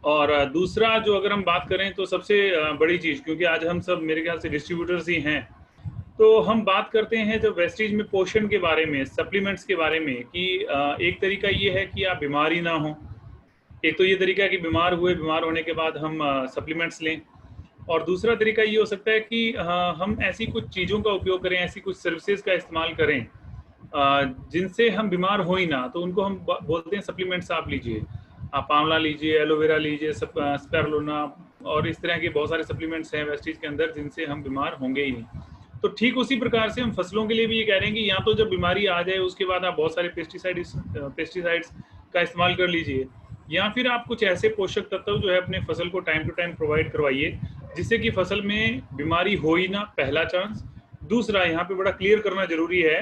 और दूसरा जो अगर हम बात करें तो सबसे बड़ी चीज़, क्योंकि आज हम सब मेरे ख्याल से डिस्ट्रीब्यूटर्स ही हैं, तो हम बात करते हैं जब वेस्टीज में पोषण के बारे में, सप्लीमेंट्स के बारे में कि एक तरीका ये है कि आप बीमार ही ना हो। एक तो ये तरीका है कि बीमार होने के बाद हम सप्लीमेंट्स लें, और दूसरा तरीका ये हो सकता है कि हम ऐसी कुछ चीज़ों का उपयोग करें, ऐसी कुछ सर्विसेज का इस्तेमाल करें जिनसे हम बीमार हो ही ना, तो उनको हम बोलते हैं सप्लीमेंट्स आप लीजिए। आप आंवला लीजिए, एलोवेरा लीजिए, स्पैरुलिना, और इस तरह के बहुत सारे सप्लीमेंट्स हैं वेस्टीज के अंदर जिनसे हम बीमार होंगे ही नहीं। तो ठीक उसी प्रकार से हम फसलों के लिए भी ये कह रहे हैं कि या तो जब बीमारी आ जाए उसके बाद आप बहुत सारे पेस्टिसाइड्स का इस्तेमाल कर लीजिए, या फिर आप कुछ ऐसे पोषक तत्व जो है अपने फसल को टाइम टू टाइम प्रोवाइड करवाइए जिससे कि फसल में बीमारी हो ही ना, पहला चांस। दूसरा, यहाँ पे बड़ा क्लियर करना जरूरी है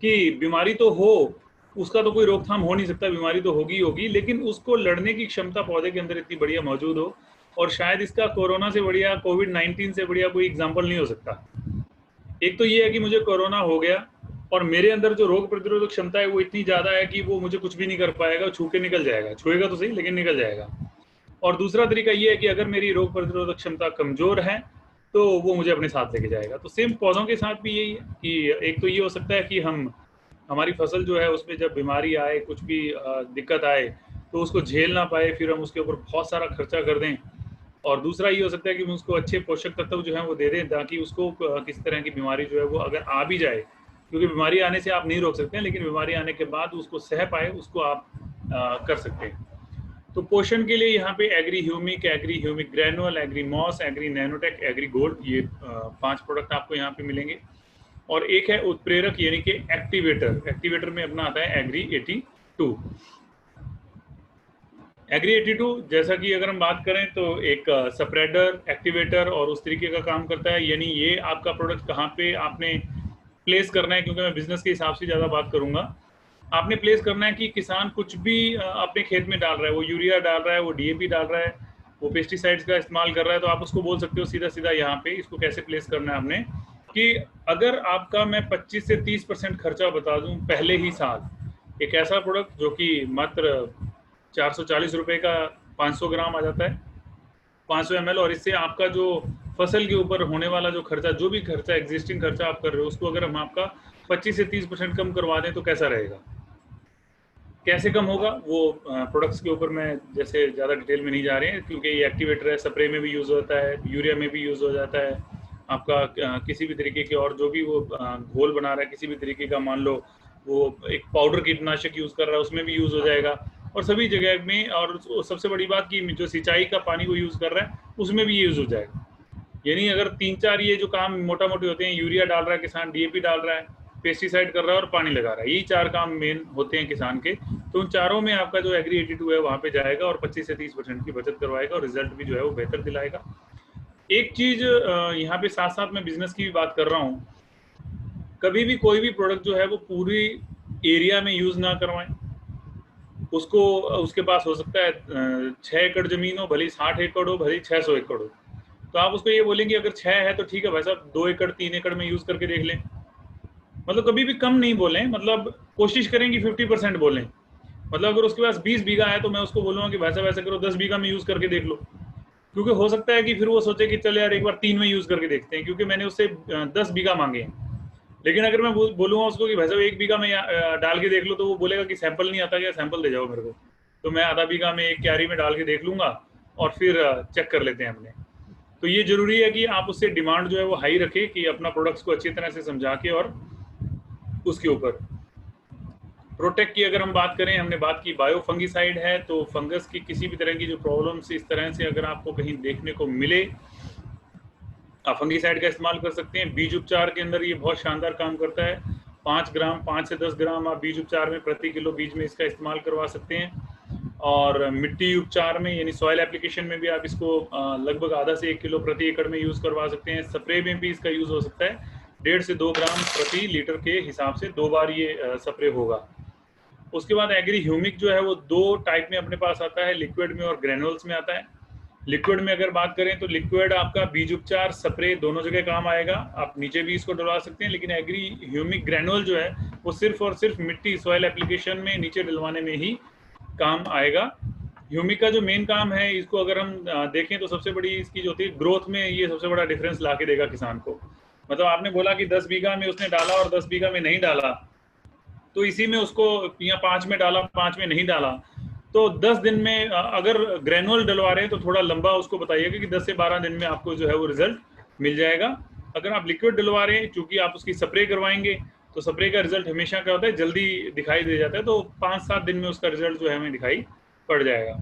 कि बीमारी तो हो, उसका तो कोई रोकथाम हो नहीं सकता, बीमारी तो होगी होगी, लेकिन उसको लड़ने की क्षमता पौधे के अंदर इतनी बढ़िया मौजूद हो, और शायद इसका कोरोना से बढ़िया, कोविड-19 से बढ़िया कोई एग्जाम्पल नहीं हो सकता। एक तो ये है कि मुझे कोरोना हो गया और मेरे अंदर जो रोग प्रतिरोधक क्षमता है वो इतनी ज़्यादा है कि वो मुझे कुछ भी नहीं कर पाएगा, छू के निकल जाएगा, छुएगा तो सही लेकिन निकल जाएगा। और दूसरा तरीका ये है कि अगर मेरी रोग प्रतिरोधक क्षमता कमज़ोर है तो वो मुझे अपने साथ लेके जाएगा। तो सेम पौधों के साथ भी यही है कि एक तो ये हो सकता है कि हमारी फसल जो है उसमें जब बीमारी आए, कुछ भी दिक्कत आए, तो उसको झेल ना पाए, फिर हम उसके ऊपर बहुत सारा खर्चा कर दें। और दूसरा ये हो सकता है कि हम उसको अच्छे पोषक तत्व जो है वो दे दें ताकि उसको किसी तरह की बीमारी जो है वो अगर आ भी जाए, क्योंकि बीमारी आने से आप नहीं रोक सकते हैं, लेकिन बीमारी आने के बाद उसको सह पाए, उसको आप कर सकते हैं। तो पोषण के लिए यहाँ पे agri humic granule, agri moss, agri nanotech, agri gold, ये 5 प्रोडक्ट आपको यहाँ पे मिलेंगे। और एक है उत्प्रेरक यानी कि एक्टिवेटर में अपना आता है एग्री 82। एग्री 82 जैसा कि अगर हम बात करें तो एक स्प्रेडर, एक्टिवेटर और उस तरीके का काम करता है। यानी ये आपका प्रोडक्ट कहाँ पे आपने प्लेस करना है, क्योंकि मैं बिजनेस के हिसाब से ज़्यादा बात करूँगा। आपने प्लेस करना है कि किसान कुछ भी अपने खेत में डाल रहा है, वो यूरिया डाल रहा है, वो डीएपी डाल रहा है, वो पेस्टिसाइड्स का इस्तेमाल कर रहा है, तो आप उसको बोल सकते हो सीधा सीधा यहाँ पे इसको कैसे प्लेस करना है हमने, कि अगर आपका मैं 25 से 30% खर्चा बता दूं पहले ही साल, एक ऐसा प्रोडक्ट जो कि मात्र 440 रुपये का 500 ग्राम आ जाता है, 500 ml, और इससे आपका जो फसल के ऊपर होने वाला जो खर्चा, जो भी खर्चा एग्जिस्टिंग खर्चा आप कर रहे हो, उसको अगर हम आपका 25 से 30% कम करवा दें तो कैसा रहेगा। कैसे कम होगा वो प्रोडक्ट्स के ऊपर मैं जैसे ज़्यादा डिटेल में नहीं जा रहे हैं, क्योंकि ये एक्टिवेटर है, स्प्रे में भी यूज़ होता है, यूरिया में भी यूज़ हो जाता है, आपका किसी भी तरीके के और जो भी वो घोल बना रहा है किसी भी तरीके का, मान लो वो एक पाउडर कीटनाशक यूज़ कर रहा है उसमें भी यूज़ हो जाएगा, और सभी जगह में। और सबसे बड़ी बात कि जो सिंचाई का पानी वो यूज़ कर रहा है उसमें भी ये यूज़ हो जाएगा। यानी अगर 3-4 ये जो काम मोटा मोटी होते हैं, यूरिया डाल रहा है किसान, डीएपी डाल रहा है, पेस्टिसाइड कर रहा है और पानी लगा रहा है, यही 4 काम मेन होते हैं किसान के, तो उन चारों में आपका जो एग्री 82 है वहाँ पे जाएगा और 25 से 30% की बचत करवाएगा और रिजल्ट भी जो है वो बेहतर दिलाएगा। एक चीज़ यहाँ पे साथ साथ मैं बिजनेस की भी बात कर रहा हूँ, कभी भी कोई भी प्रोडक्ट जो है वो पूरी एरिया में यूज़ ना करवाएं। उसको उसके पास हो सकता है 6 एकड़ ज़मीन हो, भले 60 एकड़ हो, भले 600 एकड़ हो, तो आप उसको ये बोलेंगे अगर 6 है तो ठीक है भाई साहब 2 एकड़ 3 एकड़ में यूज़ करके देख लें। मतलब कभी भी कम नहीं बोलें, मतलब कोशिश करें कि 50% बोलें। मतलब अगर उसके पास 20 बीघा है तो मैं उसको बोलूँगा कि वैसा वैसा करो, 10 बीघा में यूज़ करके देख लो, क्योंकि हो सकता है कि फिर वो सोचे कि चल यार एक बार 3 में यूज़ करके देखते हैं, क्योंकि मैंने उससे 10 बीघा मांगे हैं। लेकिन अगर मैं बोलूँगा उसको कि भाई साहब 1 बीघा में डाल के देख लो, तो वो बोलेगा कि सैंपल नहीं आता क्या, सैंपल दे जाओ मेरे को। तो मैं आधा बीघा में एक क्यारी में डाल के देख लूँगा और फिर चेक कर लेते हैं हमने। तो ये ज़रूरी है कि आप उससे डिमांड जो है वो हाई रखें कि अपना प्रोडक्ट्स को अच्छी तरह से समझा के, और उसके ऊपर प्रोटेक्ट की अगर हम बात करें, हमने बात की बायो फंगिसाइड है, तो फंगस की किसी भी तरह की जो प्रॉब्लम्स इस तरह से अगर आपको कहीं देखने को मिले, आप फंगिसाइड का इस्तेमाल कर सकते हैं। बीज उपचार के अंदर ये बहुत शानदार काम करता है। 5 से 10 ग्राम आप बीज उपचार में प्रति किलो बीज में इसका इस्तेमाल करवा सकते हैं। और मिट्टी उपचार में यानी सॉइल एप्लीकेशन में भी आप इसको लगभग आधा से 1 किलो प्रति एकड़ में यूज़ करवा सकते हैं। स्प्रे में भी इसका यूज़ हो सकता है, 1.5 से 2 ग्राम प्रति लीटर के हिसाब से 2 बार ये स्प्रे होगा। उसके बाद एग्री ह्यूमिक जो है वो 2 टाइप में अपने पास आता है, लिक्विड में और ग्रेनुअल्स में आता है। लिक्विड में अगर बात करें तो लिक्विड आपका बीज उपचार, स्प्रे दोनों जगह काम आएगा, आप नीचे भी इसको डलवा सकते हैं। लेकिन एग्री ह्यूमिक ग्रेनुअल जो है वो सिर्फ और सिर्फ मिट्टी, सॉइल एप्लीकेशन में नीचे डलवाने में ही काम आएगा। ह्यूमिक का जो मेन काम है, इसको अगर हम देखें तो सबसे बड़ी इसकी जो होती है ग्रोथ में, ये सबसे बड़ा डिफरेंस ला के देगा किसान को। मतलब आपने बोला कि 10 बीघा में उसने डाला और 10 बीघा में नहीं डाला, तो इसी में उसको या 5 में डाला, 5 में नहीं डाला, तो 10 दिन में अगर ग्रेनुअल डलवा रहे हैं तो थोड़ा लंबा उसको बताइएगा कि 10 से 12 दिन में आपको जो है वो रिजल्ट मिल जाएगा। अगर आप लिक्विड डलवा रहे हैं, चूंकि आप उसकी स्प्रे करवाएंगे, तो स्प्रे का रिजल्ट हमेशा क्या होता है, जल्दी दिखाई दे जाता है, तो 5-7 दिन में उसका रिजल्ट जो है हमें दिखाई पड़ जाएगा।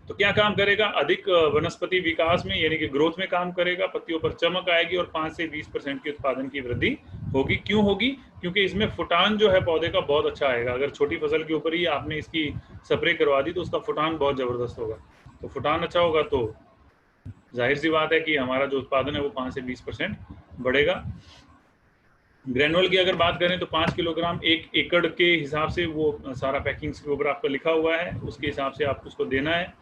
तो क्या काम करेगा, अधिक वनस्पति विकास में यानी कि ग्रोथ में काम करेगा, पत्तियों पर चमक आएगी और 5 से 20% की उत्पादन की वृद्धि होगी। क्यों होगी? क्योंकि इसमें फुटान जो है पौधे का बहुत अच्छा आएगा। अगर छोटी फसल के ऊपर ही आपने इसकी स्प्रे करवा दी तो उसका फुटान बहुत जबरदस्त होगा। तो फुटान अच्छा होगा तो जाहिर सी बात है कि हमारा जो उत्पादन है वो 5 से 20% बढ़ेगा। ग्रेनुअल की अगर बात करें तो 5 किलोग्राम 1 एकड़ के हिसाब से, वो सारा पैकिंग्स के ऊपर आपका लिखा हुआ है, उसके हिसाब से आपको उसको देना है।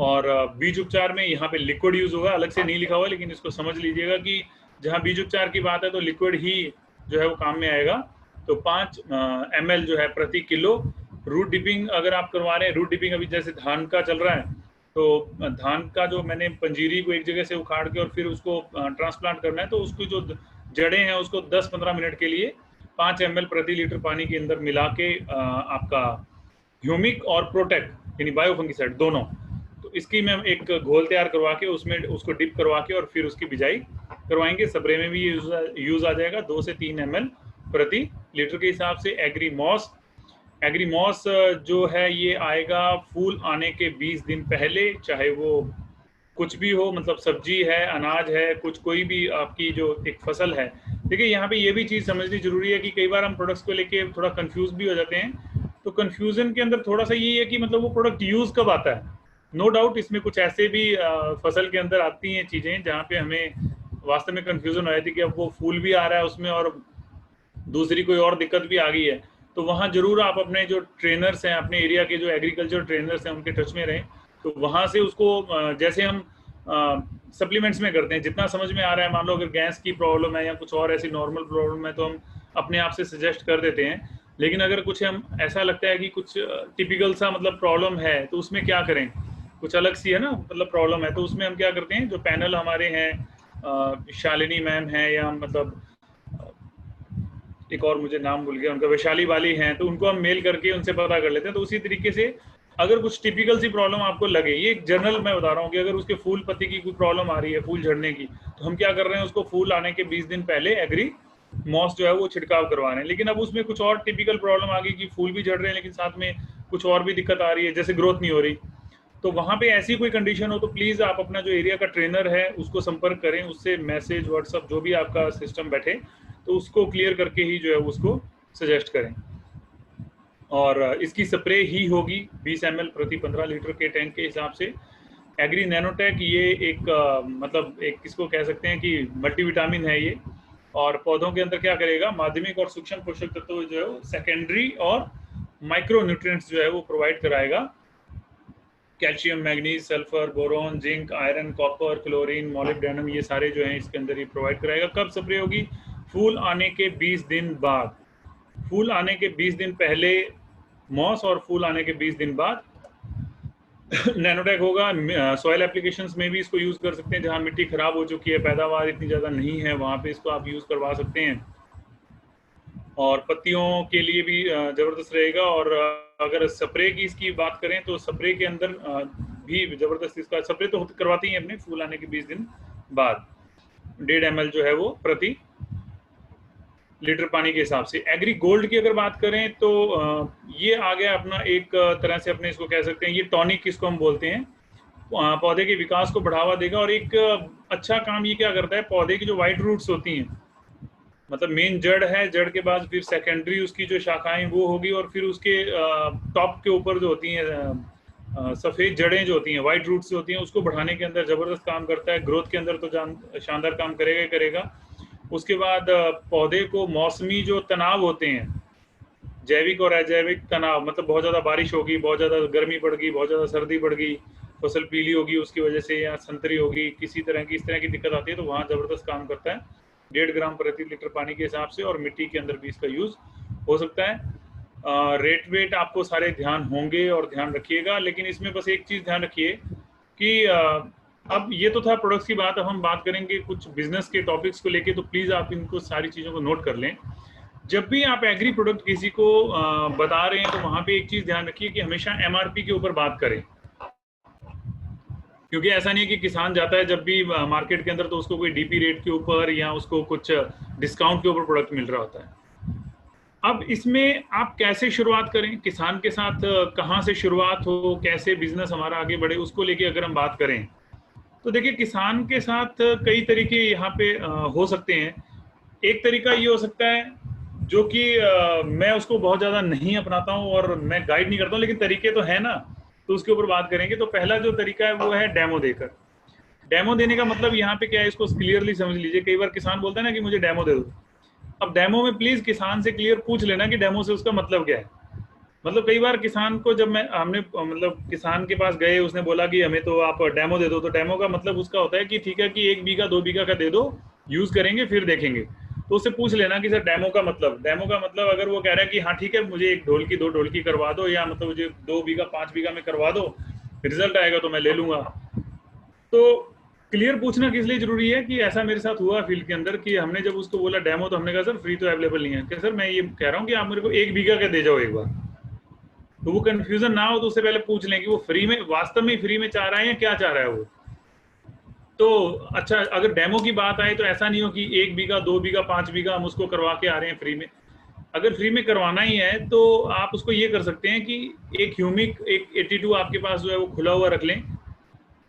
और बीज उपचार में यहाँ पे लिक्विड यूज होगा, अलग से नहीं लिखा हुआ, लेकिन इसको समझ लीजिएगा कि जहाँ बीज उपचार की बात है तो लिक्विड ही जो है वो काम में आएगा। तो 5 ml जो है प्रति किलो। रूट डिपिंग अगर आप करवा रहे हैं, रूट डिपिंग अभी जैसे धान का चल रहा है, तो धान का जो मैंने पंजीरी को एक जगह से उखाड़ के और फिर उसको ट्रांसप्लांट करना है, तो उसकी जो जड़ें हैं उसको 10-15 मिनट के लिए 5 ml प्रति लीटर पानी के अंदर मिला के आपका ह्यूमिक और प्रोटेक्ट यानी बायोफंगिसाइड दोनों, तो इसकी मैं एक घोल तैयार करवा के उसमें उसको डिप करवा के और फिर उसकी बिजाई करवाएंगे। स्प्रे में भी यूज आ जाएगा 2 से 3 ml प्रति लीटर के हिसाब से। एग्रीमॉस जो है ये आएगा फूल आने के 20 दिन पहले, चाहे वो कुछ भी हो, मतलब सब्जी है, अनाज है, कुछ कोई भी आपकी जो एक फसल है। देखिए यहाँ पे ये भी चीज़ समझनी जरूरी है कि कई बार हम प्रोडक्ट्स को लेके थोड़ा कंफ्यूज भी हो जाते हैं। तो कंफ्यूजन के अंदर थोड़ा सा ये है कि मतलब वो प्रोडक्ट यूज कब आता है। नो डाउट इसमें कुछ ऐसे भी फसल के अंदर आती हैं चीज़ें जहाँ पे हमें वास्तव में कंफ्यूजन हो जाती है कि अब वो फूल भी आ रहा है उसमें और दूसरी कोई और दिक्कत भी आ गई है। तो वहाँ जरूर आप अपने जो ट्रेनर्स हैं, अपने एरिया के जो एग्रीकल्चर ट्रेनर्स हैं, उनके टच में रहें। तो वहाँ से उसको जैसे हम सप्लीमेंट्स में करते हैं, जितना समझ में आ रहा है, मान लो अगर गैस की प्रॉब्लम है या कुछ और ऐसी नॉर्मल प्रॉब्लम है तो हम अपने आप से सजेस्ट कर देते हैं। लेकिन अगर कुछ हम ऐसा लगता है कि कुछ टिपिकल सा मतलब प्रॉब्लम है, तो उसमें क्या करें, कुछ अलग सी है ना मतलब प्रॉब्लम है, तो उसमें हम क्या करते हैं, जो पैनल हमारे हैं, शालिनी मैम है या मतलब एक और मुझे नाम भूल गया उनका, वैशाली वाली हैं, तो उनको हम मेल करके उनसे पता कर लेते हैं। तो उसी तरीके से अगर कुछ टिपिकल सी प्रॉब्लम आपको लगे, ये एक जनरल मैं बता रहा हूँ कि अगर उसके फूल पत्ती की कोई प्रॉब्लम आ रही है, फूल झड़ने की, तो हम क्या कर रहे हैं, उसको फूल आने के 20 दिन पहले एग्री मॉस जो है वो छिड़काव करवा रहे हैं। लेकिन अब उसमें कुछ और टिपिकल प्रॉब्लम आ गई कि फूल भी झड़ रहे हैं लेकिन साथ में कुछ और भी दिक्कत आ रही है, जैसे ग्रोथ नहीं हो रही, तो वहाँ पे ऐसी कोई कंडीशन हो तो प्लीज़ आप अपना जो एरिया का ट्रेनर है उसको संपर्क करें, उससे मैसेज, व्हाट्सअप, जो भी आपका सिस्टम बैठे, तो उसको क्लियर करके ही जो है उसको सजेस्ट करें। और इसकी स्प्रे ही होगी 20 ml प्रति 15 लीटर के टैंक के हिसाब से। एग्री नैनोटेक ये एक मतलब एक किसको कह सकते हैं कि मल्टीविटामिन है ये, और पौधों के अंदर क्या करेगा, माध्यमिक और सूक्ष्म पोषक तत्व जो है सेकेंडरी और माइक्रो न्यूट्रिएंट्स जो है वो प्रोवाइड कराएगा। Calcium, manganese, sulphur, boron, zinc, iron, copper, chlorine, molybdenum, ये सारे जो हैं इसके अंदर ही प्रोवाइड कराएगा। कब स्प्रे होगी? फूल आने के 20 दिन बाद। फूल आने के 20 दिन पहले मॉस और फूल आने के 20 दिन बाद नैनोटेक होगा। सॉइल एप्लीकेशंस में भी इसको यूज कर सकते हैं, जहां मिट्टी खराब हो चुकी है, पैदावार इतनी ज्यादा नहीं है, वहां पे इसको आप यूज करवा सकते हैं। और पत्तियों के लिए भी जबरदस्त रहेगा। और अगर स्प्रे की इसकी बात करें तो स्प्रे के अंदर भी जबरदस्त, इसका स्प्रे तो करवाते ही अपने फूल आने के 20 दिन बाद 1.5 ml जो है वो प्रति लीटर पानी के हिसाब से। एग्री गोल्ड की अगर बात करें तो ये आ गया अपना एक तरह से अपने इसको कह सकते हैं, ये टॉनिक किसको हम बोलते हैं, पौधे के विकास को बढ़ावा देगा। और एक अच्छा काम ये क्या करता है, पौधे की जो व्हाइट रूट्स होती हैं, मतलब मेन जड़ है, जड़ के बाद फिर सेकेंडरी उसकी जो शाखाएं वो होगी, और फिर उसके टॉप के ऊपर जो होती हैं सफ़ेद जड़ें जो होती हैं, वाइट रूट्स होती हैं, उसको बढ़ाने के अंदर ज़बरदस्त काम करता है। ग्रोथ के अंदर तो शानदार काम करेगा ही करेगा। उसके बाद पौधे को मौसमी जो तनाव होते हैं, जैविक और अजैविक तनाव, मतलब बहुत ज़्यादा बारिश होगी, बहुत ज़्यादा गर्मी पड़ गई, बहुत ज़्यादा सर्दी पड़ गई, फसल पीली होगी उसकी वजह से, या संतरी होगी, किसी तरह की इस तरह की दिक्कत आती है, तो वहाँ ज़बरदस्त काम करता है 1.5 ग्राम प्रति लीटर पानी के हिसाब से। और मिट्टी के अंदर भी इसका यूज़ हो सकता है। रेट वेट आपको सारे ध्यान होंगे और ध्यान रखिएगा, लेकिन इसमें बस एक चीज़ ध्यान रखिए कि अब ये तो था प्रोडक्ट्स की बात, अब हम बात करेंगे कुछ बिजनेस के टॉपिक्स को लेके, तो प्लीज़ आप इनको सारी चीज़ों को नोट कर लें। जब भी आप एग्री प्रोडक्ट किसी को बता रहे हैं तो वहाँ पे एक चीज़ ध्यान रखिए कि हमेशा एमआरपी के ऊपर बात करें, क्योंकि ऐसा नहीं है कि किसान जाता है जब भी मार्केट के अंदर तो उसको कोई डीपी रेट के ऊपर या उसको कुछ डिस्काउंट के ऊपर प्रोडक्ट मिल रहा होता है। अब इसमें आप कैसे शुरुआत करें, किसान के साथ कहाँ से शुरुआत हो, कैसे बिजनेस हमारा आगे बढ़े, उसको लेके अगर हम बात करें तो देखिए किसान के साथ कई तरीके यहाँ पे हो सकते हैं। एक तरीका ये हो सकता है जो कि मैं उसको बहुत ज़्यादा नहीं अपनाता हूँ और मैं गाइड नहीं करता हूँ, लेकिन तरीके तो है ना, तो उसके ऊपर बात करेंगे। तो पहला जो तरीका है वो है डेमो देकर। डेमो देने का मतलब यहाँ पे क्या है, इसको क्लियरली समझ लीजिए। कई बार किसान बोलता है ना कि मुझे डेमो दे दो। अब डेमो में प्लीज किसान से क्लियर पूछ लेना कि डेमो से उसका मतलब क्या है। मतलब कई बार किसान को जब हमने मतलब किसान के पास गए, उसने बोला कि हमें तो आप डेमो दे दो, तो डेमो का मतलब उसका होता है कि ठीक है कि 1 बीघा 2 बीघा का दे दो, यूज करेंगे फिर देखेंगे। तो उससे पूछ लेना कि सर डेमो का मतलब अगर वो कह रहा है कि हाँ ठीक है मुझे 1 ढोलकी 2 ढोलकी करवा दो, या मतलब मुझे 2 बीघा 5 बीघा में करवा दो, रिजल्ट आएगा तो मैं ले लूंगा। तो क्लियर पूछना किस लिए जरूरी है कि ऐसा मेरे साथ हुआ फील्ड के अंदर कि हमने जब उसको बोला डेमो, तो हमने कहा सर फ्री तो अवेलेबल नहीं है। कि सर मैं ये कह रहा हूँ कि आप मेरे को 1 बीघा का दे जाओ एक बार, तो वो कंफ्यूजन ना हो तो उससे पहले पूछ लें कि वो फ्री में वास्तव में फ्री में चाह रहा है या क्या चाह रहा है वो। तो अच्छा, अगर डेमो की बात आए तो ऐसा नहीं हो कि 1 बीघा 2 बीघा 5 बीघा हम उसको करवा के आ रहे हैं फ्री में। अगर फ्री में करवाना ही है तो आप उसको ये कर सकते हैं कि एक ह्यूमिक एक 82 आपके पास जो है वो खुला हुआ रख लें,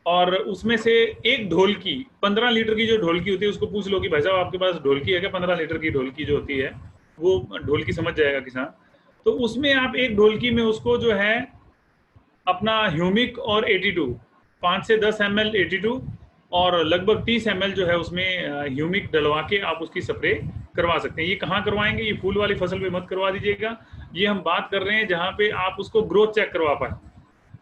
और उसमें से एक ढोलकी 15 लीटर की जो ढोलकी होती है उसको पूछ लो कि भाई साहब आपके पास ढोलकी है क्या, 15 लीटर की ढोलकी जो होती है वो ढोलकी समझ जाएगा किसान। तो उसमें आप एक ढोलकी में उसको जो है अपना ह्यूमिक और 82 5 से 10 ml 82 और लगभग 30 ml जो है उसमें ह्यूमिक डलवा के आप उसकी स्प्रे करवा सकते हैं। ये कहाँ करवाएंगे, ये फूल वाली फसल पे मत करवा दीजिएगा। ये हम बात कर रहे हैं जहाँ पे आप उसको ग्रोथ चेक करवा पाए।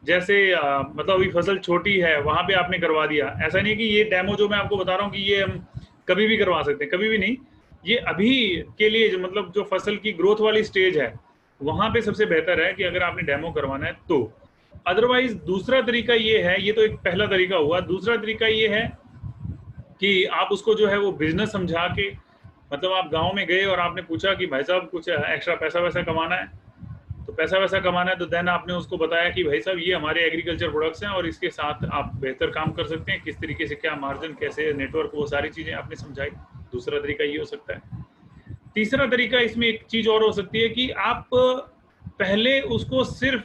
जैसे मतलब अभी फसल छोटी है वहां पे आपने करवा दिया। ऐसा नहीं कि ये डेमो जो मैं आपको बता रहा हूँ कि ये हम कभी भी करवा सकते हैं, कभी भी नहीं। ये अभी के लिए जो मतलब जो फसल की ग्रोथ वाली स्टेज है वहां पे सबसे बेहतर है कि अगर आपने डेमो करवाना है तो। अदरवाइज दूसरा तरीका ये है, ये तो एक पहला तरीका हुआ। दूसरा तरीका ये है कि आप उसको जो है वो बिजनेस समझा के, मतलब आप गांव में गए और आपने पूछा कि भाई साहब कुछ एक्स्ट्रा पैसा वैसा कमाना है, तो पैसा वैसा कमाना है, तो देन आपने उसको बताया कि भाई साहब ये हमारे एग्रीकल्चर प्रोडक्ट्स हैं और इसके साथ आप बेहतर काम कर सकते हैं, किस तरीके से क्या मार्जिन, कैसे नेटवर्क, वो सारी चीज़ें आपने समझाई। दूसरा तरीका ये हो सकता है। तीसरा तरीका इसमें एक चीज़ और हो सकती है कि आप पहले उसको सिर्फ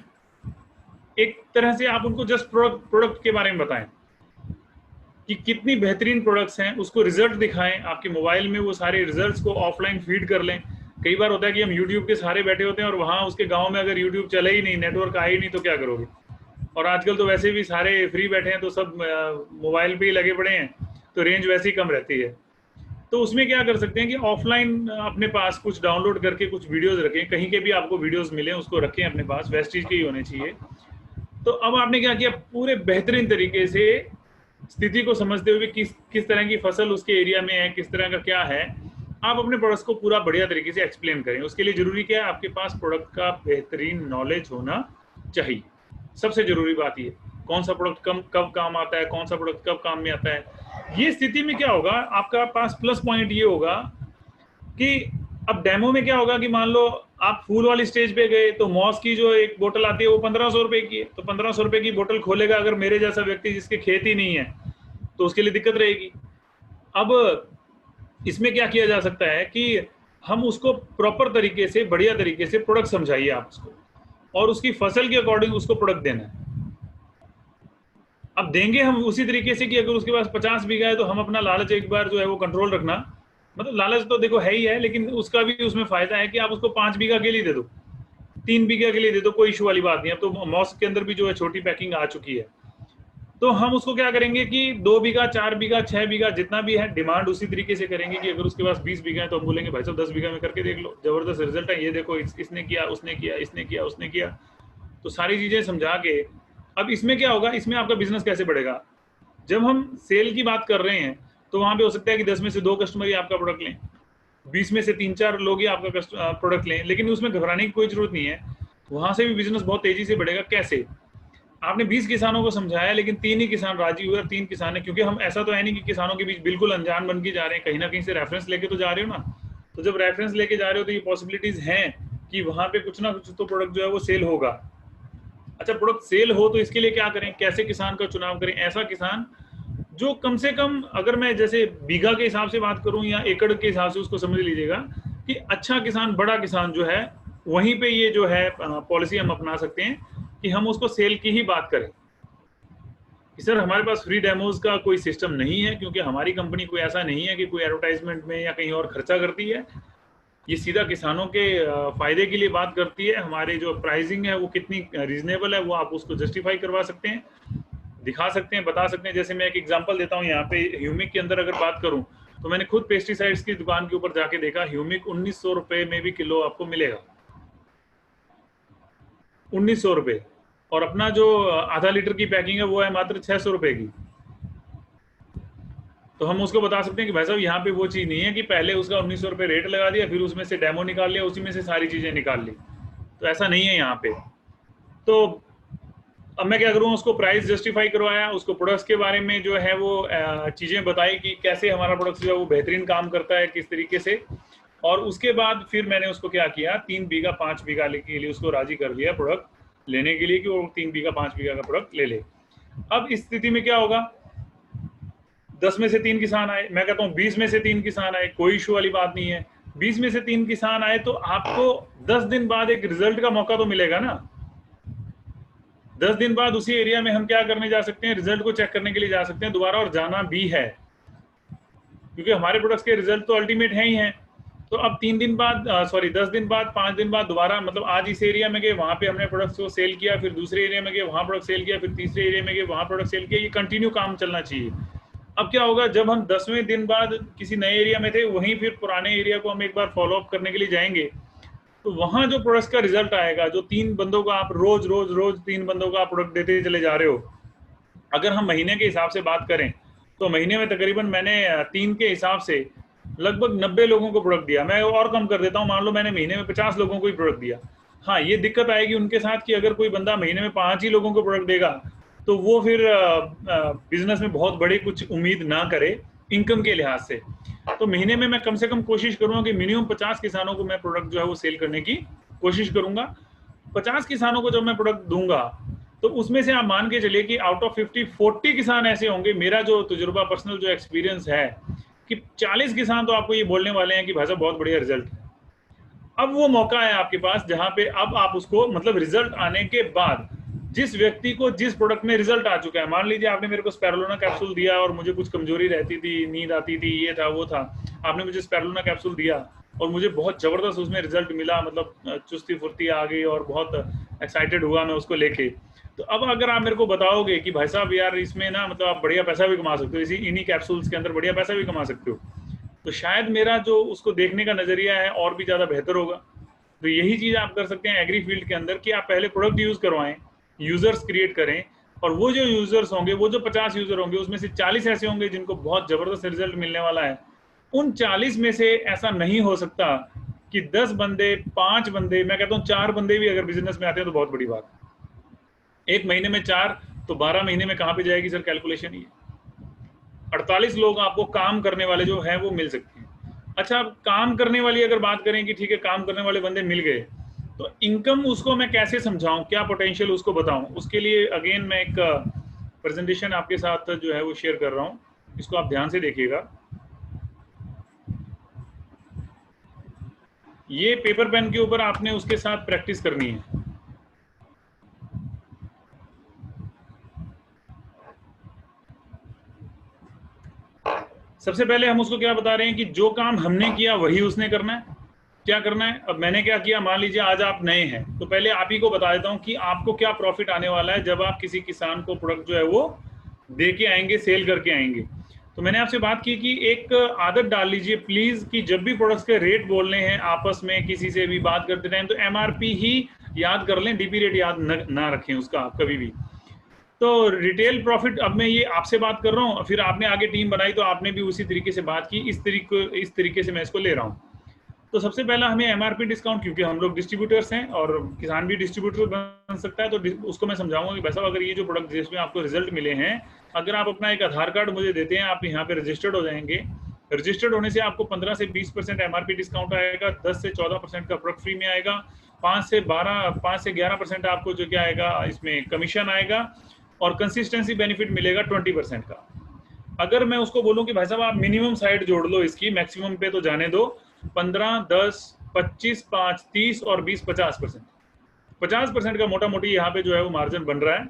एक तरह से आप उनको जस्ट प्रोडक्ट के बारे में बताएं कि कितनी बेहतरीन प्रोडक्ट्स हैं, उसको रिजल्ट दिखाएं। आपके मोबाइल में वो सारे रिजल्ट्स को ऑफलाइन फीड कर लें। कई बार होता है कि हम यूट्यूब के सहारे बैठे होते हैं और वहाँ उसके गांव में अगर यूट्यूब चले ही नहीं, नेटवर्क आए ही नहीं, तो क्या करोगे। और आजकल तो वैसे भी सारे फ्री बैठे हैं तो सब मोबाइल पे ही लगे पड़े हैं, तो रेंज वैसे ही कम रहती है। तो उसमें क्या कर सकते हैं कि ऑफलाइन अपने पास कुछ डाउनलोड करके कुछ वीडियोस रखें, कहीं के भी आपको वीडियोस मिले उसको रखें अपने पास, वेस्टीज के ही होने चाहिए। तो अब आपने क्या किया, पूरे बेहतरीन तरीके से स्थिति को समझते हुए किस तरह की फसल उसके एरिया में है, किस तरह का क्या है, आप अपने प्रोडक्ट्स को पूरा बढ़िया तरीके से एक्सप्लेन करें। उसके लिए जरूरी क्या है, आपके पास प्रोडक्ट का बेहतरीन नॉलेज होना चाहिए। सबसे जरूरी बात ये, कौन सा प्रोडक्ट कब काम आता है, कौन सा प्रोडक्ट कब काम में आता है। ये स्थिति में क्या होगा, आपका पास प्लस पॉइंट ये होगा कि अब डेमो में क्या होगा कि मान लो आप फूल वाली स्टेज पे गए तो मॉस की जो एक बोतल आती है वो 1500 रुपए की है, तो 1500 रुपए की बोतल खोलेगा अगर मेरे जैसा व्यक्ति जिसके खेत ही नहीं है तो उसके लिए दिक्कत रहेगी। अब इसमें क्या किया जा सकता है कि हम उसको प्रॉपर तरीके से, बढ़िया तरीके से प्रोडक्ट समझाइए आप उसको, और उसकी फसल के अकॉर्डिंग उसको प्रोडक्ट देना है। अब देंगे हम उसी तरीके से कि अगर उसके पास 50 बीघा है तो हम अपना लालच एक बार जो है वो कंट्रोल रखना। मतलब लालच तो देखो है ही है, लेकिन उसका भी उसमें फायदा है कि आप उसको 5 बीघा के लिए दे दो, 3 बीघा के लिए दे दो, कोई इशू वाली बात नहीं है। अब तो मॉस के अंदर भी जो है छोटी पैकिंग आ चुकी है। तो हम उसको क्या करेंगे कि 2 बीघा 4 बीघा 6 बीघा जितना भी है, डिमांड उसी तरीके से करेंगे कि अगर उसके पास 20 बीघा है तो हम बोलेंगे भाई साहब 10 बीघा में करके देख लो, जबरदस्त रिजल्ट है, ये देखो इसने किया, उसने किया, इसने किया, उसने किया। तो सारी चीजें समझा के, अब इसमें क्या होगा, इसमें आपका बिजनेस कैसे बढ़ेगा। जब हम सेल की बात कर रहे हैं तो वहां पे हो सकता है कि 10 में से 2 कस्टमर ही आपका प्रोडक्ट लें, 20 में से 3-4 लोग ही आपका प्रोडक्ट लें, लेकिन उसमें घबराने की कोई जरूरत नहीं है। वहां से भी बिजनेस बहुत तेजी से बढ़ेगा। कैसे? आपने 20 किसानों को समझाया, लेकिन 3 ही किसान राजी हुए और 3 किसान है, क्योंकि हम ऐसा तो है नहीं कि किसानों के बीच बिल्कुल अनजान बन के जा रहे हैं, कहीं ना कहीं से रेफरेंस लेके तो जा रहे हो ना। तो जब रेफरेंस लेके जा रहे हो तो ये पॉसिबिलिटीज हैं कि वहां पे कुछ ना कुछ तो प्रोडक्ट जो है वो सेल होगा। अच्छा, प्रोडक्ट सेल हो तो इसके लिए क्या करें, कैसे किसान का चुनाव करें? ऐसा किसान जो कम से कम, अगर मैं जैसे बीघा के हिसाब से बात करूं या एकड़ के हिसाब से, उसको समझ लीजिएगा कि अच्छा किसान, बड़ा किसान जो है, वहीं पे ये जो है पॉलिसी हम अपना सकते हैं कि हम उसको सेल की ही बात करें कि सर हमारे पास फ्री डेमोज का कोई सिस्टम नहीं है, क्योंकि हमारी कंपनी कोई ऐसा नहीं है कि कोई एडवर्टाइजमेंट में या कहीं और खर्चा करती है। ये सीधा किसानों के फायदे के लिए बात करती है। हमारे जो प्राइसिंग है वो कितनी रीजनेबल है, वो आप उसको जस्टिफाई करवा सकते हैं, दिखा सकते हैं, बता सकते हैं। जैसे मैं एक एग्जांपल देता हूँ यहाँ पे, ह्यूमिक के अंदर अगर बात करूँ तो मैंने खुद पेस्टिसाइड्स की दुकान के ऊपर जाके देखा, ह्यूमिक 1900 रुपए में भी किलो आपको मिलेगा, 1900 रुपए। और अपना जो आधा लीटर की पैकिंग है वो है मात्र 600 रुपए की। तो हम उसको बता सकते हैं कि भाई साहब यहाँ पे वो चीज नहीं है कि पहले उसका 1900 रुपए रेट लगा दिया, फिर उसमें से डेमो निकाल लिया, उसी में से सारी चीजें निकाल ली। तो ऐसा नहीं है यहाँ पे। तो अब मैं क्या करूँ, उसको प्राइस जस्टिफाई करवाया, उसको प्रोडक्ट्स के बारे में जो है वो चीज़ें बताई कि कैसे हमारा प्रोडक्ट जो है वो बेहतरीन काम करता है, किस तरीके से। और उसके बाद फिर मैंने उसको क्या किया, 3 बीघा 5 बीघा के लिए उसको राजी कर लिया प्रोडक्ट लेने के लिए, कि वो 3 बीघा 5 बीघा का प्रोडक्ट ले ले। अब इस स्थिति में क्या होगा, 10 में से 3 किसान आए, मैं कहता हूँ 20 में से 3 किसान आए, कोई इशू वाली बात नहीं है। 20 में से 3 किसान आए तो आपको 10 दिन बाद एक रिजल्ट का मौका तो मिलेगा ना। 10 दिन बाद उसी एरिया में हम क्या करने जा सकते हैं, रिजल्ट को चेक करने के लिए जा सकते हैं दोबारा, और जाना भी है, क्योंकि हमारे प्रोडक्ट्स के रिजल्ट तो अल्टीमेट है ही हैं। तो अब 3 दिन बाद, 10 दिन बाद, 5 दिन बाद दोबारा, मतलब आज इस एरिया में गए, वहां पे हमने प्रोडक्ट्स को सेल किया, फिर दूसरे एरिया में गए, वहां प्रोडक्ट सेल किया, फिर तीसरे एरिया में गए, वहां प्रोडक्ट सेल किया। ये कंटिन्यू काम चलना चाहिए। अब क्या होगा, जब हम 10वें दिन बाद किसी नए एरिया में थे, वहीं फिर पुराने एरिया को हम एक बार फॉलो अप करने के लिए जाएंगे, तो वहां जो प्रोडक्ट्स का रिजल्ट आएगा, जो 3 बंदों को आप रोज रोज रोज 3 बंदों का प्रोडक्ट देते चले जा रहे हो, अगर हम महीने के हिसाब से बात करें तो महीने में तकरीबन मैंने 3 के हिसाब से लगभग 90 लोगों को प्रोडक्ट दिया। मैं और कम कर देता हूँ, मान लो मैंने महीने में 50 लोगों को ही प्रोडक्ट दिया। हाँ, ये दिक्कत आएगी उनके साथ कि अगर कोई बंदा महीने में 5 ही लोगों को प्रोडक्ट देगा तो वो फिर बिजनेस में बहुत बड़ी कुछ उम्मीद ना करे इनकम के लिहाज से। तो महीने में मैं कम से कम कोशिश करूंगा कि मिनिमम 50 किसानों को मैं प्रोडक्ट जो है वो सेल करने की कोशिश करूंगा। 50 किसानों को जब मैं प्रोडक्ट दूंगा तो उसमें से आप मान के चलिए कि आउट ऑफ 40 किसान ऐसे होंगे, मेरा जो तजुर्बा, पर्सनल जो एक्सपीरियंस है, कि 40 किसान तो आपको ये बोलने वाले हैं कि भाई साहब बहुत बढ़िया रिजल्ट है। अब वो मौका है आपके पास जहां पे अब आप उसको, मतलब रिजल्ट आने के बाद जिस व्यक्ति को जिस प्रोडक्ट में रिजल्ट आ चुका है, मान लीजिए आपने मेरे को स्पैरुलोना कैप्सूल दिया और मुझे कुछ कमजोरी रहती थी, नींद आती थी, ये था वो था, आपने मुझे स्पैरुलोना कैप्सूल दिया और मुझे बहुत जबरदस्त उसमें रिजल्ट मिला, मतलब चुस्ती फुर्ती आ गई और बहुत एक्साइटेड हुआ मैं उसको लेके। तो अब अगर आप मेरे को बताओगे कि भाई साहब यार इसमें ना, मतलब आप बढ़िया पैसा भी कमा सकते हो, इसी इन्हीं कैप्सूल्स के अंदर बढ़िया पैसा भी कमा सकते हो, तो शायद मेरा जो उसको देखने का नजरिया है और भी ज्यादा बेहतर होगा। तो यही चीज आप कर सकते हैं एग्री फील्ड के अंदर, कि आप पहले प्रोडक्ट यूज करवाएं, यूजर्स क्रिएट करें, और वो जो यूजर्स होंगे, वो जो 50 यूजर होंगे, उसमें से 40 ऐसे होंगे जिनको बहुत जबरदस्त रिजल्ट मिलने वाला है। उन 40 में से ऐसा नहीं हो सकता कि 10 बंदे, 5 बंदे, मैं कहता हूँ 4 बंदे भी अगर बिजनेस में आते हैं तो बहुत बड़ी बात है। एक महीने में 4 तो 12 महीने में कहाँ पे जाएगी सर कैलकुलेशन? ही 48 लोग आपको काम करने वाले जो हैं वो मिल सकते हैं। अच्छा, अब काम करने वाली अगर बात करें कि ठीक है काम करने वाले बंदे मिल गए, तो इनकम उसको मैं कैसे समझाऊं, क्या पोटेंशियल उसको बताऊं, उसके लिए अगेन मैं एक प्रेजेंटेशन आपके साथ जो है वो शेयर कर रहा हूं, इसको आप ध्यान से देखिएगा। ये पेपर पेन के ऊपर आपने उसके साथ प्रैक्टिस करनी है। सबसे पहले हम उसको क्या बता रहे हैं कि जो काम हमने किया वही उसने करना है। क्या करना है? अब मैंने क्या किया, मान लीजिए आज आप नए हैं, तो पहले आप ही को बता देता हूं कि आपको क्या प्रॉफिट आने वाला है जब आप किसी किसान को प्रोडक्ट जो है वो दे के आएंगे, सेल करके आएंगे। तो मैंने आपसे बात की कि एक आदत डाल लीजिए प्लीज, कि जब भी प्रोडक्ट्स के रेट बोलने हैं आपस में किसी से भी बात करते टाइम, तो एमआरपी ही याद कर लें, डीपी रेट याद ना रखें उसका आप कभी भी। तो रिटेल प्रॉफिट, अब मैं ये आपसे बात कर रहा हूँ, फिर आपने आगे टीम बनाई तो आपने भी उसी तरीके से बात की, इस तरीके से मैं इसको ले रहा हूँ। तो सबसे पहला हमें एमआरपी डिस्काउंट, क्योंकि हम लोग डिस्ट्रीब्यूटर्स हैं और किसान भी डिस्ट्रीब्यूटर बन सकता है, तो उसको मैं समझाऊंगा कि भाई साहब अगर ये जो प्रोडक्ट जिसमें आपको रिजल्ट मिले हैं, अगर आप अपना एक आधार कार्ड मुझे देते हैं, आप यहाँ पे रजिस्टर्ड हो जाएंगे। रजिस्टर्ड होने से आपको 15 से 20% एमआरपी डिस्काउंट आएगा, 10 से 14% का प्रोडक्ट फ्री में आएगा, 5 से 11% आपको जो क्या आएगा इसमें कमीशन आएगा, और कंसिस्टेंसी बेनिफिट मिलेगा 20% का। अगर मैं उसको बोलूं कि भाई साहब आप मिनिमम साइड जोड़ लो इसकी, मैक्सिमम पे तो जाने दो, 15, 10, 25, 5, 30 और 20, 50%। 50% का मोटा मोटी यहाँ पे जो है वो मार्जिन बन रहा है।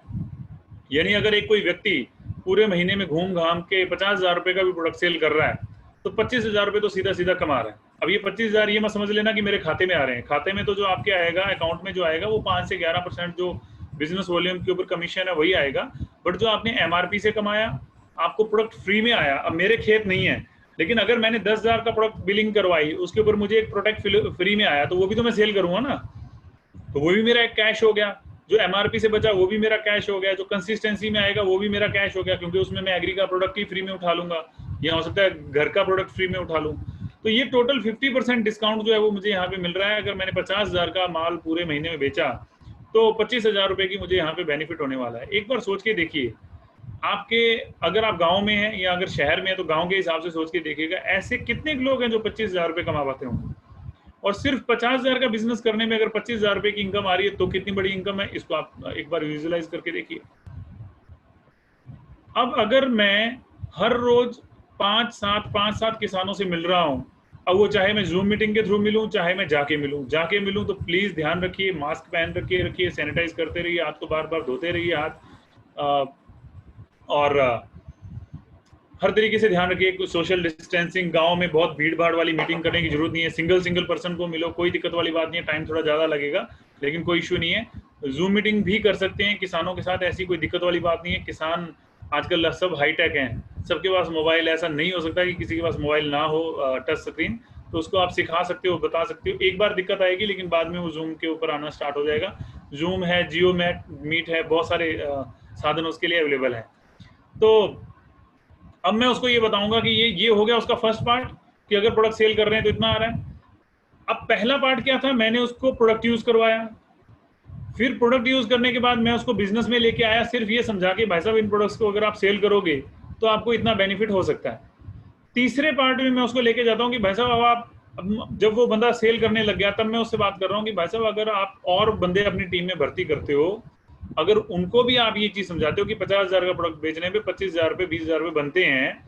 यानी अगर एक कोई व्यक्ति पूरे महीने में घूम घाम के 50,000 रुपए का भी प्रोडक्ट सेल कर रहा है, तो 25,000 रुपए तो सीधा सीधा कमा रहा है। अब ये 25,000 ये मत समझ लेना कि मेरे खाते में आ रहे हैं, खाते में तो जो आपके आएगा अकाउंट में जो आएगा वो 5 से 11% जो बिजनेस वॉल्यूम के ऊपर कमीशन है वही आएगा। बट जो आपने एमआरपी से कमाया, आपको प्रोडक्ट फ्री में आया। अब मेरे खेत नहीं है, लेकिन अगर मैंने 10,000 का प्रोडक्ट बिलिंग करवाई, उसके ऊपर मुझे एक प्रोडक्ट फ्री में आया, तो वो भी तो मैं सेल करूंगा ना, तो वो भी मेरा एक कैश हो गया। जो एमआरपी से बचा वो भी मेरा कैश हो गया, जो कंसिस्टेंसी में आएगा वो भी मेरा कैश हो गया, क्योंकि उसमें मैं एग्री का प्रोडक्ट ही फ्री में उठा लूंगा, या हो सकता है घर का प्रोडक्ट फ्री में उठा लूं। तो ये टोटल 50% डिस्काउंट जो है वो मुझे यहाँ पे मिल रहा है। अगर मैंने 50,000 का माल पूरे महीने में बेचा, तो 25,000 रुपए की मुझे यहाँ पे बेनिफिट होने वाला है। एक बार सोच के देखिए, आपके अगर आप गांव में हैं या अगर शहर में है, तो गांव के हिसाब से सोच के देखिएगा, ऐसे कितने लोग हैं जो 25,000 रुपए कमा पाते होंगे। और सिर्फ 50,000 का बिजनेस करने में अगर 25,000 रुपए की इनकम आ रही है, तो कितनी बड़ी इनकम है, इसको आप एक बार विजुअलाइज करके देखिए। अब अगर मैं हर रोज 5-7 किसानों से मिल रहा हूं, अब वो चाहे मैं जूम मीटिंग के थ्रू मिलूं, चाहे मैं जाके मिलूं, तो प्लीज ध्यान रखिए, मास्क पहन रखिए, सैनिटाइज करते रहिए, हाथ को बार बार धोते रहिए हाथ, और हर तरीके से ध्यान रखिए। सोशल डिस्टेंसिंग, गांव में बहुत भीड़ भाड़ वाली मीटिंग करने की जरूरत नहीं है, सिंगल पर्सन को मिलो, कोई दिक्कत वाली बात नहीं है। टाइम थोड़ा ज्यादा लगेगा लेकिन कोई इशू नहीं है। जूम मीटिंग भी कर सकते हैं किसानों के साथ, ऐसी कोई दिक्कत वाली बात नहीं है। किसान आजकल सब हाईटेक हैं, सबके पास मोबाइल, ऐसा नहीं हो सकता कि किसी के पास मोबाइल ना हो टच स्क्रीन, तो उसको आप सिखा सकते हो, बता सकते हो। एक बार दिक्कत आएगी लेकिन बाद में वो जूम के ऊपर आना स्टार्ट हो जाएगा। जूम है, जियो मीट है, बहुत सारे साधन उसके लिए अवेलेबल है। तो अब मैं उसको ये बताऊंगा कि ये हो गया उसका फर्स्ट पार्ट, कि अगर प्रोडक्ट सेल कर रहे हैं तो इतना आ रहा है। अब पहला पार्ट क्या था, मैंने उसको प्रोडक्ट यूज करवाया, फिर प्रोडक्ट यूज करने के बाद मैं उसको बिजनेस में लेके आया, सिर्फ ये समझा के भाई साहब इन प्रोडक्ट्स को अगर आप सेल करोगे तो आपको इतना बेनिफिट हो सकता है। तीसरे पार्ट में मैं उसको लेके जाता हूँ कि भाई साहब अब आप, जब वो बंदा सेल करने लग गया, तब मैं उससे बात कर रहा हूँ कि भाई साहब अगर आप और बंदे अपनी टीम में भर्ती करते हो, अगर उनको भी आप ये चीज समझाते हो कि 50,000 का प्रोडक्ट बेचने पे 25,000 रुपए 20,000 रुपए बनते हैं,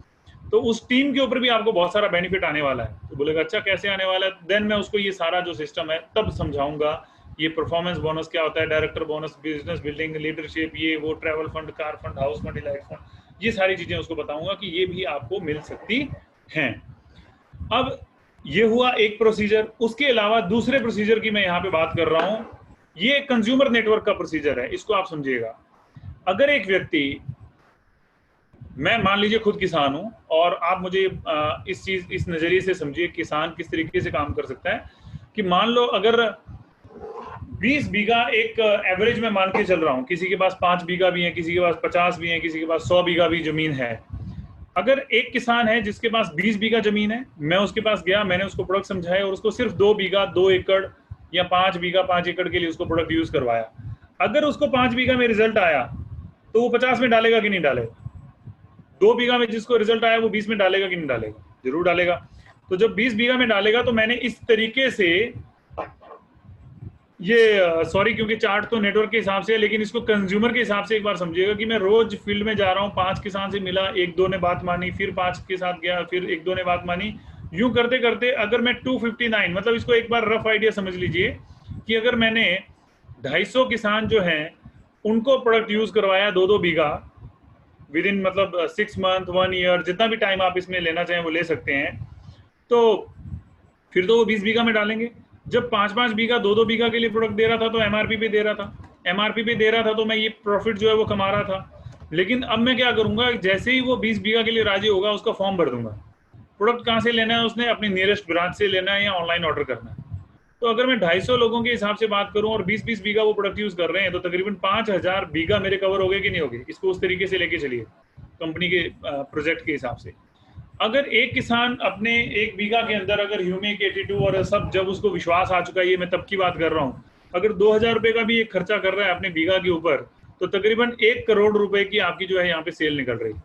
तो उस टीम के ऊपर भी आपको बहुत सारा बेनिफिट आने वाला है। तो बोलेगा अच्छा कैसे आने वाला है, देन मैं उसको ये सारा जो सिस्टम है तब समझाऊंगा। ये परफॉर्मेंस बोनस क्या होता है, director bonus, business building, leadership, ये वो, travel fund, car fund, house fund, elite fund, ये सारी चीजें उसको बताऊंगा कि ये भी आपको मिल सकती हैं। अब ये हुआ एक प्रोसीजर। उसके अलावा दूसरे प्रोसीजर की मैं यहाँ पे बात कर रहा हूँ, ये कंज्यूमर नेटवर्क का प्रोसीजर है, इसको आप समझिएगा। अगर एक व्यक्ति, मैं मान लीजिए खुद किसान हूं, और आप मुझे इस नजरिए से समझिए किसान किस तरीके से काम कर सकता है, कि मान लो अगर 20 बीघा एक एवरेज में मान के चल रहा हूं, किसी के पास 5 बीघा भी है, किसी के पास 50 भी है, किसी के पास 100 बीघा भी जमीन है। अगर एक किसान है जिसके पास 20 बीघा जमीन है, मैं उसके पास गया, मैंने उसको प्रोडक्ट समझाया और उसको सिर्फ 2 बीघा 2 एकड़ या 5 बीघा 5 एकड़ के लिए उसको प्रोडक्ट यूज करवाया। अगर उसको 5 बीघा में रिजल्ट आया तो वो 50 में डालेगा कि नहीं डालेगा? 2 बीघा में जिसको रिजल्ट आया वो 20 में डालेगा कि नहीं डालेगा? जरूर डालेगा। तो जब 20 बीघा में डालेगा तो मैंने इस तरीके से ये सॉरी क्योंकि चार्ट तो नेटवर्क के हिसाब से है, लेकिन इसको कंज्यूमर के हिसाब से एक बार समझिएगा कि मैं रोज फील्ड में जा रहा हूँ, 5 किसान से मिला, 1-2 ने बात मानी, फिर 5 के साथ गया, फिर 1-2 ने बात मानी, यूं करते करते अगर मैं 259, मतलब इसको एक बार रफ आइडिया समझ लीजिए कि अगर मैंने 250 किसान जो हैं उनको प्रोडक्ट यूज करवाया 2-2 बीघा विद इन, मतलब 6 मंथ 1 ईयर, जितना भी टाइम आप इसमें लेना चाहें वो ले सकते हैं, तो फिर तो वो 20 बीघा में डालेंगे। जब 5-5 बीघा 2-2 बीघा के लिए प्रोडक्ट दे रहा था तो एमआरपी पे दे रहा था, तो मैं ये प्रॉफिट जो है वो कमा रहा था। लेकिन अब मैं क्या करूंगा, जैसे ही वो 20 बीघा के लिए राजी होगा उसका फॉर्म भर दूंगा। प्रोडक्ट कहाँ से लेना है उसने, अपनी नियरेस्ट ब्रांच से लेना है या ऑनलाइन ऑर्डर करना है। तो अगर मैं 250 लोगों के हिसाब से बात करूं और 20-20 बीघा वो प्रोडक्ट यूज कर रहे हैं, तो तकरीबन 5,000 बीघा मेरे कवर हो गए कि नहीं हो गए? इसको उस तरीके से लेके चलिए कंपनी के प्रोजेक्ट के हिसाब से। अगर एक किसान अपने 1 बीघा के अंदर अगर ह्यूमिक 82 और सब, जब उसको विश्वास आ चुका है, ये मैं तब की बात कर रहा हूँ, अगर 2000 रुपए का भी एक खर्चा कर रहा है अपने बीघा के ऊपर, तो तकरीबन 1 करोड़ रुपए की आपकी जो है यहाँ पे सेल निकल रही है।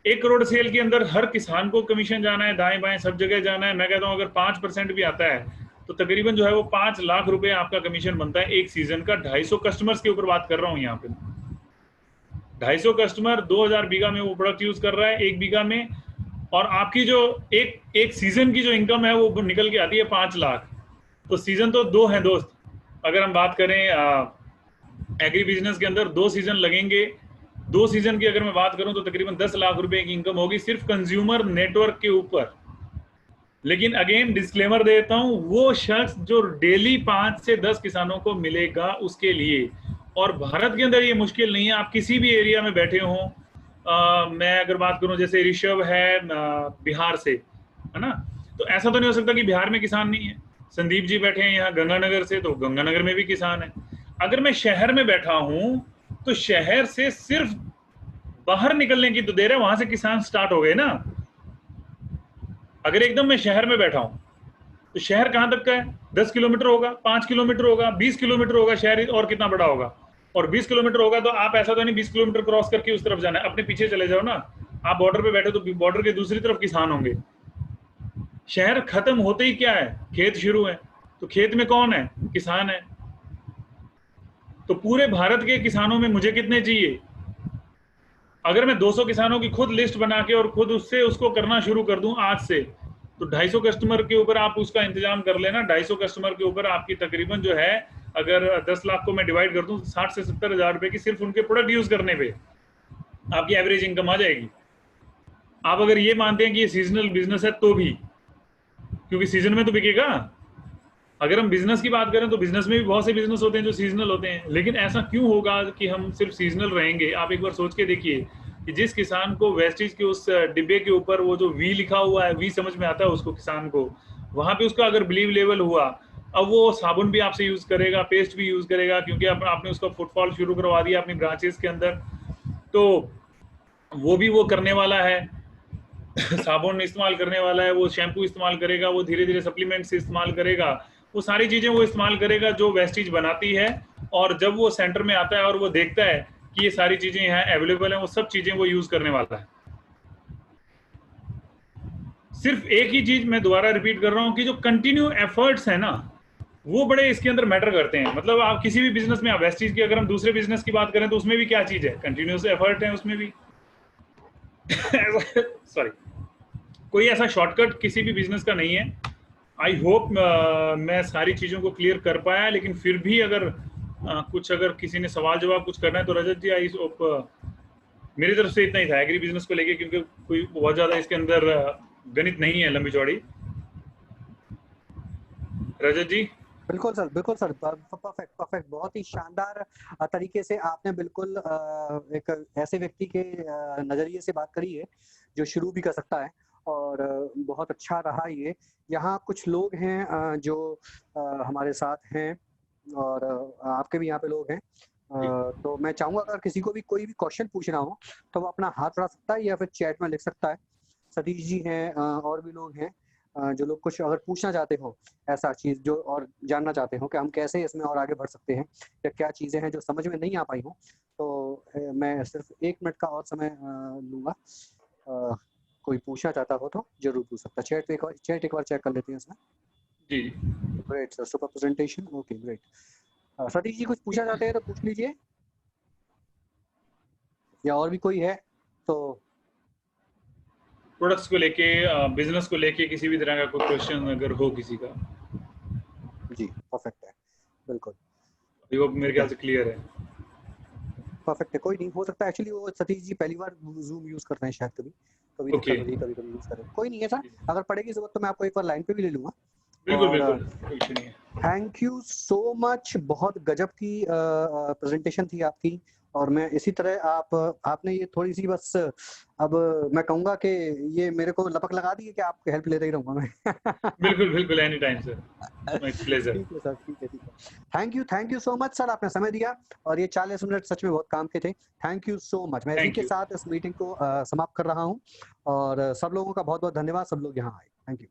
1 करोड़ सेल के अंदर हर किसान को कमीशन जाना है, दाएं बाएं सब जगह जाना है। मैं कहता हूँ अगर 5% भी आता है तो तकरीबन जो है वो 5 लाख रुपए आपका कमीशन बनता है एक सीजन का। 250 कस्टमर्स के ऊपर बात कर रहा हूँ यहाँ पे। 250 कस्टमर 2000 बीघा में वो प्रोडक्ट यूज कर रहा है 1 बीघा में, और आपकी जो एक सीजन की जो इनकम है वो निकल के आती है 5 लाख। तो सीजन तो 2 हैं दोस्त। अगर हम बात करें एग्री बिजनेस के अंदर 2 सीजन लगेंगे। 2 सीजन की अगर मैं बात करूं तो तकरीबन 10 लाख रुपए की इनकम होगी सिर्फ कंज्यूमर नेटवर्क के ऊपर। लेकिन अगेन डिस्क्लेमर देता हूं, वो शख्स जो डेली 5 से 10 किसानों को मिलेगा उसके लिए। और भारत के अंदर ये मुश्किल नहीं है, आप किसी भी एरिया में बैठे हों। मैं अगर बात करूं जैसे ऋषभ है बिहार से, है ना, तो ऐसा तो नहीं हो सकता कि बिहार में किसान नहीं है। संदीप जी बैठे हैं यहाँ गंगानगर से, तो गंगानगर में भी किसान है। अगर मैं शहर में बैठा हूं तो शहर से सिर्फ बाहर निकलने की तो देर है, वहां से किसान स्टार्ट हो गए ना। अगर एकदम मैं शहर में बैठा हूं तो शहर कहां तक का है? 10 किलोमीटर होगा, 5 किलोमीटर होगा, 20 किलोमीटर होगा शहर, और कितना बड़ा होगा। और 20 किलोमीटर होगा तो आप ऐसा तो नहीं 20 किलोमीटर क्रॉस करके उस तरफ जाना है, अपने पीछे चले जाओ ना। आप बॉर्डर पे बैठे तो बॉर्डर के दूसरी तरफ किसान होंगे। शहर खत्म होते ही क्या है? खेत शुरू है। तो खेत में कौन है? किसान है। तो पूरे भारत के किसानों में मुझे कितने चाहिए? अगर मैं 200 किसानों की खुद लिस्ट बना के और खुद उससे उसको करना शुरू कर दूं आज से, तो 250 कस्टमर के ऊपर आप उसका इंतजाम कर लेना। 250 कस्टमर के ऊपर आपकी तकरीबन जो है, अगर 10 लाख को मैं डिवाइड कर दूं, 60 से 70 हजार रुपए की सिर्फ उनके प्रोडक्ट यूज करने पे आपकी एवरेज इनकम आ जाएगी। आप अगर ये मानते हैं कि ये सीजनल बिजनेस है तो भी, क्योंकि सीजन में तो बिकेगा। अगर हम बिजनेस की बात करें तो बिजनेस में भी बहुत से बिजनेस होते हैं जो सीजनल होते हैं, लेकिन ऐसा क्यों होगा कि हम सिर्फ सीजनल रहेंगे? आप एक बार सोच के देखिए कि जिस किसान को वेस्टीज के उस डिब्बे के ऊपर वो जो वी लिखा हुआ है, वी समझ में आता है उसको, किसान को, वहां पे उसका अगर बिलीव लेवल हुआ, अब वो साबुन भी आपसे यूज करेगा, पेस्ट भी यूज करेगा, क्योंकि आपने उसका फुटफॉल शुरू करवा दिया अपनी ब्रांचेस के अंदर। तो वो भी वो करने वाला है साबुन इस्तेमाल करने वाला है, वो शैम्पू इस्तेमाल करेगा, वो धीरे धीरे सप्लीमेंट्स इस्तेमाल करेगा, वो सारी चीजें वो इस्तेमाल करेगा जो वेस्टीज बनाती है। और जब वो सेंटर में आता है और वो देखता है कि ये सारी चीजें यहाँ अवेलेबल हैं, वो सब चीजें वो यूज करने वाला है। सिर्फ एक ही चीज मैं दोबारा रिपीट कर रहा हूँ कि जो कंटिन्यू एफर्ट्स है ना, वो बड़े इसके अंदर मैटर करते हैं। मतलब आप किसी भी बिजनेस में, आप वेस्टीज की अगर हम दूसरे बिजनेस की बात करें तो उसमें भी क्या चीज है? कंटिन्यूस एफर्ट है उसमें भी सॉरी, कोई ऐसा शॉर्टकट किसी भी बिजनेस का नहीं है। आई होप मैं सारी चीज़ों को क्लियर कर पाया, लेकिन फिर भी अगर कुछ अगर किसी ने सवाल जवाब कुछ करना है तो रजत जी, आई होप मेरी तरफ से इतना ही था एग्री बिजनेस को लेके, क्योंकि कोई बहुत ज़्यादा इसके अंदर गणित नहीं है लंबी चौड़ी। रजत जी। बिल्कुल सर, परफेक्ट परफेक्ट, बहुत ही शानदार तरीके से आपने बिल्कुल एक ऐसे व्यक्ति के नजरिए से बात करी है जो शुरू भी कर सकता है, और बहुत अच्छा रहा ये। यहाँ कुछ लोग हैं जो हमारे साथ हैं, और आपके भी यहाँ पे लोग हैं। तो मैं चाहूँगा अगर किसी को भी कोई भी क्वेश्चन पूछना हो तो वो अपना हाथ बढ़ा सकता है या फिर चैट में लिख सकता है। सतीश जी हैं, और भी लोग हैं जो लोग कुछ अगर पूछना चाहते हो, ऐसा चीज़ जो और जानना चाहते हो कि हम कैसे इसमें और आगे बढ़ सकते हैं, या क्या चीज़ें हैं जो समझ में नहीं आ पाई हो, तो मैं सिर्फ 1 मिनट का और समय लूँगा। कोई पूछना चाहता हो तो जरूर पूछ सकता है। चैट एक बार चेक कर लेते हैं इसमें। जी great sir, super presentation, okay great. Satish ji कुछ पूछना चाहते हैं तो पूछ लीजिए, या और भी कोई है तो। प्रोडक्ट्स को लेके, बिजनेस को लेके किसी भी तरह का कोई क्वेश्चन अगर हो किसी का। जी परफेक्ट है, बिल्कुल वो मेरे ख्याल से क्लियर है। परफेक्ट है, कोई नहीं, हो सकता है एक्चुअली वो सतीश जी पहली बार जूम यूज करते हैं शायद, कभी Okay. कभी यूज करें, कोई नहीं है सर। अगर पड़ेगी जरूरत तो मैं आपको एक बार लाइन पे भी ले लूंगा, बिल्कुल, और बिल्कुल, कोई इश्यू नहीं है। थैंक यू सो मच, बहुत गजब की प्रेजेंटेशन थी आपकी। और मैं इसी तरह आपने ये थोड़ी-सी बस अब मैं कहूँगा कि ये मेरे को लपक लगा दी है कि आपकी हेल्प लेता ही रहूँगा मैं। बिल्कुल, बिल्कुल, any time sir, my pleasure. ठीक है सर, ठीक है, ठीक है। Thank you so much sir, आपने समय दिया और ये 40 मिनट सच में बहुत काम के थे। Thank you so much. मैं इसी थैंक के यू। साथ इस मीटिंग को समाप्त कर रहा हूँ और सब लोगों का बहुत-बहुत धन्यवाद, सब लोग यहाँ आए। Thank you.